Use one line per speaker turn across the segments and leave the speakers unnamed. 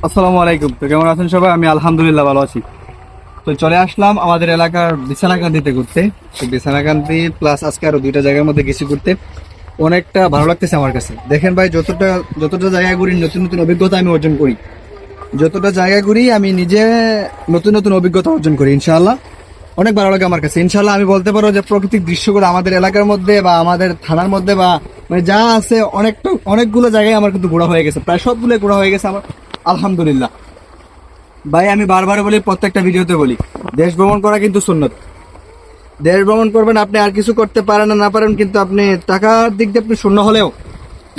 আসসালামু আলাইকুম। তো কেমন আছেন সবাই? আমি আলহামদুলিল্লাহ ভালো আছি। তো চলে আসলাম আমাদের এলাকার বিছানাকান্দিতে ঘুরতে। তো বিছানাকান্দি প্লাস আজকে আরো দুইটা জায়গার মধ্যে গেছি ঘুরতে। অনেকটা ভালো লাগতেছে আমার কাছে। দেখেন ভাই, যতটা যতটা জায়গা ঘুরি নতুন নতুন অভিজ্ঞতা আমি অর্জন করি। যতটা জায়গা ঘুরি আমি নিজে নতুন নতুন অভিজ্ঞতা অর্জন করি ইনশাআল্লাহ। অনেক ভালো লাগে আমার কাছে ইনশাআল্লাহ। আমি বলতে পারবো যে প্রাকৃতিক দৃশ্যগুলো আমাদের এলাকার মধ্যে বা আমাদের থানার মধ্যে বা মানে যা আছে অনেকগুলো জায়গায় আমার কিন্তু ঘোরা হয়ে গেছে, প্রায় সবগুলো ঘোরা হয়ে গেছে আমার আলহামদুলিল্লাহ। ভাই আমি বারবার বলি, প্রত্যেকটা ভিডিওতে বলি, দেশ ভ্রমণ করা কিন্তু সুন্নত। দেশ ভ্রমণ করবেন, আপনি আর কিছু করতে পারেন না পারেন, কিন্তু আপনি টাকার দিক দিয়ে আপনি শূন্য হলেও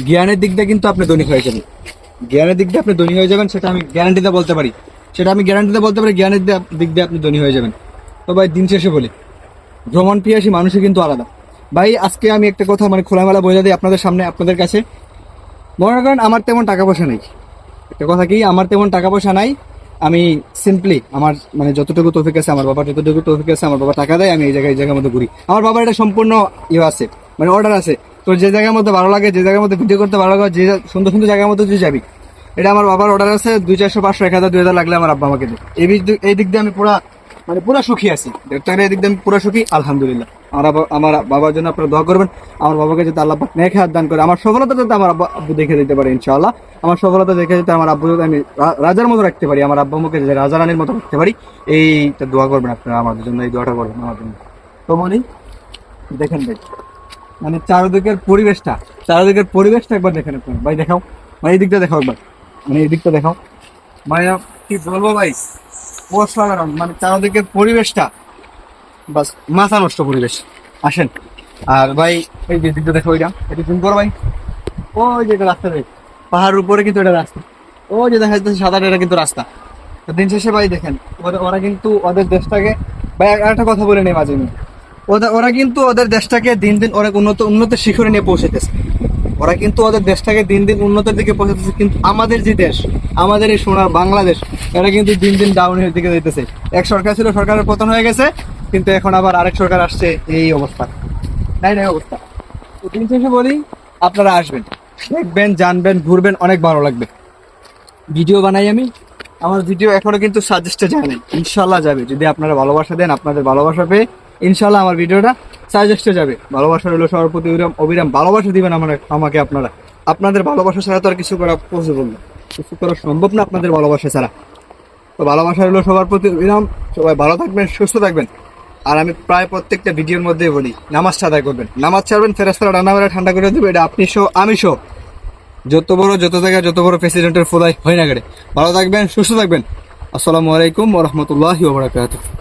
জ্ঞানের দিক দিয়ে কিন্তু আপনি ধনী হয়ে যাবেন। জ্ঞানের দিক দিয়ে আপনি ধনী হয়ে যাবেন, সেটা আমি গ্যারান্টিতে বলতে পারি। জ্ঞানের দিক দিয়ে আপনি ধনী হয়ে যাবেন। তো ভাই দিন শেষে বলি, ভ্রমণ পিয়াসী মানুষই কিন্তু আলাদা। ভাই আজকে আমি একটা কথা মানে খোলামেলা বোঝা দিই আপনাদের সামনে, আপনাদের কাছে। মনে করেন আমার তেমন টাকা পয়সা নেই, একটা কথা কি, আমার তেমন টাকা পয়সা নাই। আমি সিম্পলি আমার মানে যতটুকু তৌফিক আছে, আমার বাবার যতটুকু তৌফিক আছে, আমার বাবা টাকা দেয়, আমি এই জায়গার মধ্যে ঘুরি। আমার বাবার এটা সম্পূর্ণ ইয়ে আছে, মানে অর্ডার আছে। তো যে জায়গার মধ্যে ভালো লাগে, যে জায়গার মধ্যে ভিডিও করতে ভালো লাগে, যে সুন্দর সুন্দর জায়গার মধ্যে তুই যাবি, এটা আমার বাবার অর্ডার আছে। 200, 500, 1000, 2000 লাগলে আমার আব্বা আমাকে দেয়। এই দিক দিয়ে আমি পুরা সুখী আছি। দেখতে গেলে এই দিক দিয়ে আমি পুরা সুখী আলহামদুলিল্লাহ। আমার বাবার জন্য আপনারা দোয়া করবেন। আমার বাবাকে যাতে আল্লাহ পাক নেক হায়াত দান করে, আমার সফলতা যাতে আমার আব্বু দেখে দিতে পারে ইনশাআল্লাহ। আমার সফলতা দেখে যাতে আমার আব্বু যাতে আমি রাজার মতো রাখতে পারি, আমার আব্বু মুখে রাজা রানীর মতো রাখতে পারি, এইটা দোয়া করবেন আপনারা আমাদের জন্য, এই দোয়াটা করবেন আমার জন্য। তো বলি, দেখেন ভাই, মানে চারদিকের পরিবেশটা একবার দেখেন আপনারা। ভাই দেখাও, মানে এই দিকটা দেখাও একবার, মানে এই দিকটা দেখাও। মানে কি বলবো ভাই, অসাধারণ। মানে চারদিকের পরিবেশটা বাস মাথা নষ্ট পরিবেশ। আসেন। আর ভাই এই যে দিকটা দেখো, এটা জুম করো ভাই। ওই যে এটা রাস্তা, দেখ পাহাড়ের উপরে কিন্তু এটা রাস্তা। ওই যে দেখা যাচ্ছে সাদা, এটা কিন্তু রাস্তা। তো দিন শেষে ভাই দেখেন, ওরা কিন্তু ওদের দেশটাকে, ভাই একটা কথা বলে নেই মাঝে মাঝে, ওরা কিন্তু ওদের দেশটাকে দিন দিন অনেক উন্নতের শিখরে নিয়ে পৌঁছেতেছে। ওরা কিন্তু ওদের দেশটাকে দিন দিন উন্নতির দিকে পৌঁছাতেছে, কিন্তু আমাদের যে দেশ, আমাদের এই সোনার বাংলাদেশ, এটা কিন্তু দিন দিন ডাউনের দিকে যেতেছে। এক সরকার ছিল, সরকারের পতন হয়ে গেছে, কিন্তু এখন আবার আরেক সরকার আসছে, এই অবস্থা নাই অবস্থা। তো দিন শেষে বলি, আপনারা আসবেন, দেখবেন, জানবেন, ঘুরবেন, অনেক ভালো লাগবে। ভিডিও বানাই আমি, আমার ভিডিও এখনো কিন্তু সাজেস্টে যায় নাই, ইনশাল্লাহ যাবে। যদি আপনারা ভালোবাসা দেন, আপনাদের ভালোবাসা পেয়ে ইনশাল্লাহ আমার ভিডিওটা সাজেস্টে যাবে। ভালোবাসা রইল সবার প্রতি অবিরাম ভালোবাসা দিবেন আমাকে আপনারা। আপনাদের ভালোবাসা ছাড়া তো আর কিছু করা পসিবল না, কিছু করা সম্ভব না আপনাদের ভালোবাসা ছাড়া। তো ভালোবাসা রইল সবার প্রতি অবিরাম। সবাই ভালো থাকবেন, সুস্থ থাকবেন। আর আমি প্রায় প্রত্যেকটা ভিডিওর মধ্যেই বলি, নামাজটা আদায় করবেন, নামাজ ছাড়বেন, ফেরেশতারা রান্না করে ঠান্ডা করে দেবে। এটা আপনি সহ আমি সহ যত জায়গায় যত বড় প্রেসিডেন্টের ফোলাই হয় না কেড়ে। ভালো থাকবেন, সুস্থ থাকবেন। আসসালামু আলাইকুম ওয়া রাহমাতুল্লাহি ওয়া বারাকাতুহু।